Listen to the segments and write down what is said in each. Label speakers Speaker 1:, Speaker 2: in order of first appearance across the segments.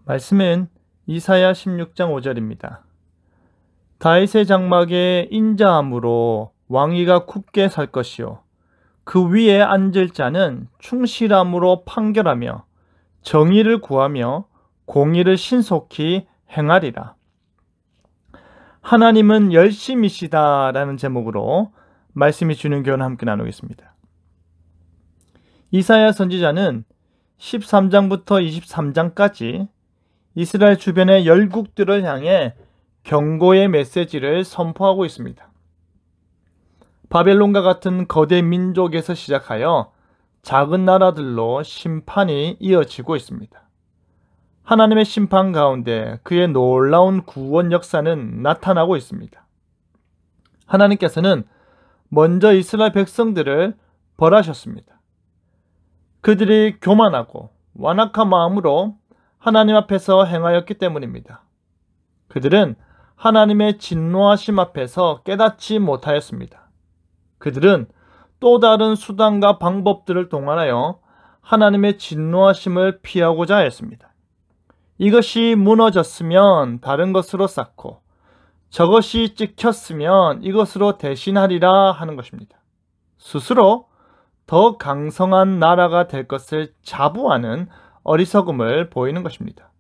Speaker 1: 말씀은 이사야 16장 5절입니다. 다윗의 장막에 인자함으로 왕위가 굳게 살 것이요 그 위에 앉을 자는 충실함으로 판결하며 정의를 구하며 공의를 신속히 행하리라. 하나님은 열심이시다라는 제목으로 말씀이 주는 교훈을 함께 나누겠습니다. 이사야 선지자는 13장부터 23장까지 이스라엘 주변의 열국들을 향해 경고의 메시지를 선포하고 있습니다. 바벨론과 같은 거대 민족에서 시작하여 작은 나라들로 심판이 이어지고 있습니다. 하나님의 심판 가운데 그의 놀라운 구원 역사는 나타나고 있습니다. 하나님께서는 먼저 이스라엘 백성들을 벌하셨습니다. 그들이 교만하고 완악한 마음으로 하나님 앞에서 행하였기 때문입니다. 그들은 하나님의 진노하심 앞에서 깨닫지 못하였습니다. 그들은 또 다른 수단과 방법들을 동원하여 하나님의 진노하심을 피하고자 했습니다. 이것이 무너졌으면 다른 것으로 쌓고 저것이 찍혔으면 이것으로 대신하리라 하는 것입니다. 스스로 더 강성한 나라가 될 것을 자부하는 어리석음을 보이는 것입니다.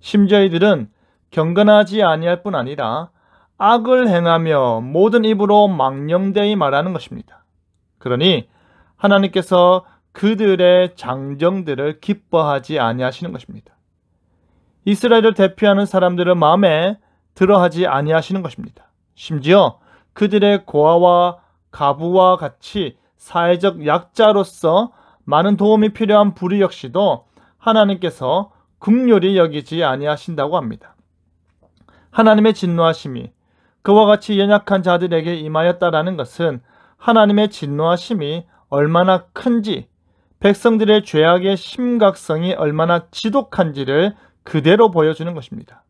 Speaker 1: 심지어 이들은 경건하지 아니할 뿐 아니라 악을 행하며 모든 입으로 망령되이 말하는 것입니다. 그러니 하나님께서 그들의 장정들을 기뻐하지 아니하시는 것입니다. 이스라엘을 대표하는 사람들을 마음에 들어하지 아니하시는 것입니다. 심지어 그들의 고아와 가부와 같이 사회적 약자로서 많은 도움이 필요한 부류 역시도 하나님께서 긍휼히 여기지 아니하신다고 합니다. 하나님의 진노하심이 그와 같이 연약한 자들에게 임하였다라는 것은 하나님의 진노하심이 얼마나 큰지, 백성들의 죄악의 심각성이 얼마나 지독한지를 그대로 보여주는 것입니다.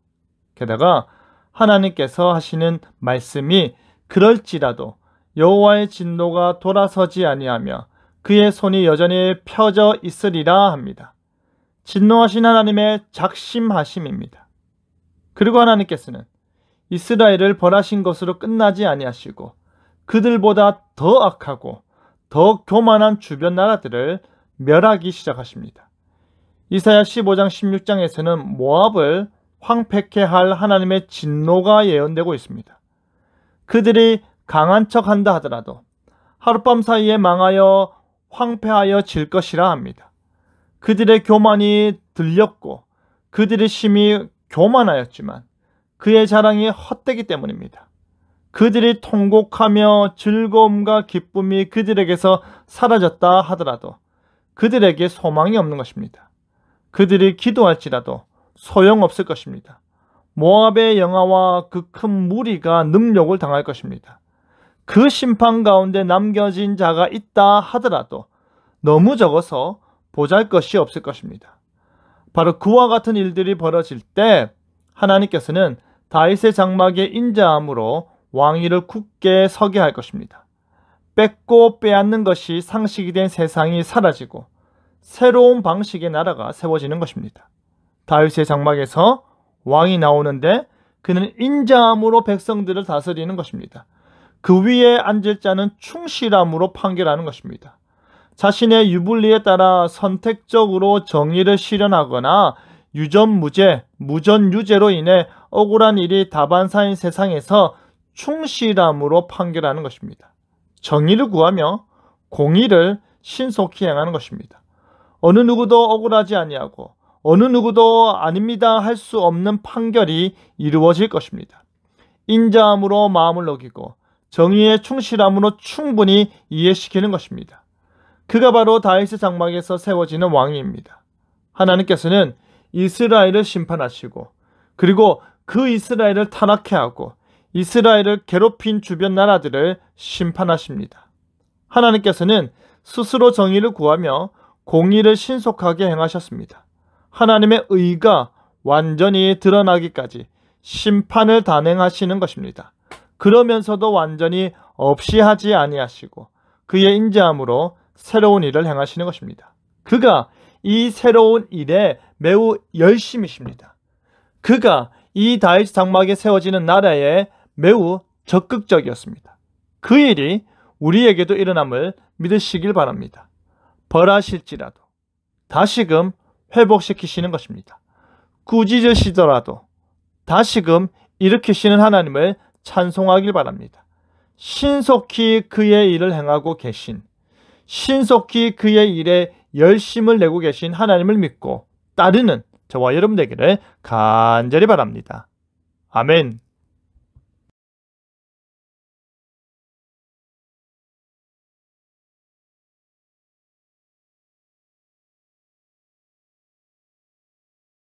Speaker 1: 게다가 하나님께서 하시는 말씀이 그럴지라도 여호와의 진노가 돌아서지 아니하며 그의 손이 여전히 펴져 있으리라 합니다. 진노하신 하나님의 작심하심입니다. 그리고 하나님께서는 이스라엘을 벌하신 것으로 끝나지 아니하시고 그들보다 더 악하고 더 교만한 주변 나라들을 멸하기 시작하십니다. 이사야 15장 16장에서는 모압을 황폐케 할 하나님의 진노가 예언되고 있습니다. 그들이 강한 척한다 하더라도 하룻밤 사이에 망하여 황폐하여 질 것이라 합니다. 그들의 교만이 들렸고 그들의 심히 교만하였지만 그의 자랑이 헛되기 때문입니다. 그들이 통곡하며 즐거움과 기쁨이 그들에게서 사라졌다 하더라도 그들에게 소망이 없는 것입니다. 그들이 기도할지라도 소용없을 것입니다. 모압의 영아와 그 큰 무리가 능욕을 당할 것입니다. 그 심판 가운데 남겨진 자가 있다 하더라도 너무 적어서 보잘것이 없을 것입니다. 바로 그와 같은 일들이 벌어질 때 하나님께서는 다윗의 장막에 인자함으로 왕위를 굳게 서게 할 것입니다. 뺏고 빼앗는 것이 상식이 된 세상이 사라지고 새로운 방식의 나라가 세워지는 것입니다. 다윗의 장막에서 왕이 나오는데 그는 인자함으로 백성들을 다스리는 것입니다. 그 위에 앉을 자는 충실함으로 판결하는 것입니다. 자신의 유불리에 따라 선택적으로 정의를 실현하거나 유전무죄, 무전유죄로 인해 억울한 일이 다반사인 세상에서 충실함으로 판결하는 것입니다. 정의를 구하며 공의를 신속히 행하는 것입니다. 어느 누구도 억울하지 아니하고 어느 누구도 아닙니다 할 수 없는 판결이 이루어질 것입니다. 인자함으로 마음을 녹이고 정의의 충실함으로 충분히 이해시키는 것입니다. 그가 바로 다윗의 장막에서 세워지는 왕입니다. 하나님께서는 이스라엘을 심판하시고 그리고 그 이스라엘을 타락케 하고 이스라엘을 괴롭힌 주변 나라들을 심판하십니다. 하나님께서는 스스로 정의를 구하며 공의를 신속하게 행하셨습니다. 하나님의 의가 완전히 드러나기까지 심판을 단행하시는 것입니다. 그러면서도 완전히 없이 하지 아니하시고 그의 인자함으로 새로운 일을 행하시는 것입니다. 그가 이 새로운 일에 매우 열심이십니다. 그가 이 다윗 장막에 세워지는 나라에 매우 적극적이었습니다. 그 일이 우리에게도 일어남을 믿으시길 바랍니다. 벌하실지라도 다시금 회복시키시는 것입니다. 꾸짖으시더라도 다시금 일으키시는 하나님을 찬송하길 바랍니다. 신속히 그의 일을 행하고 계신, 신속히 그의 일에 열심을 내고 계신 하나님을 믿고 따르는 저와 여러분 되기를 간절히 바랍니다. 아멘.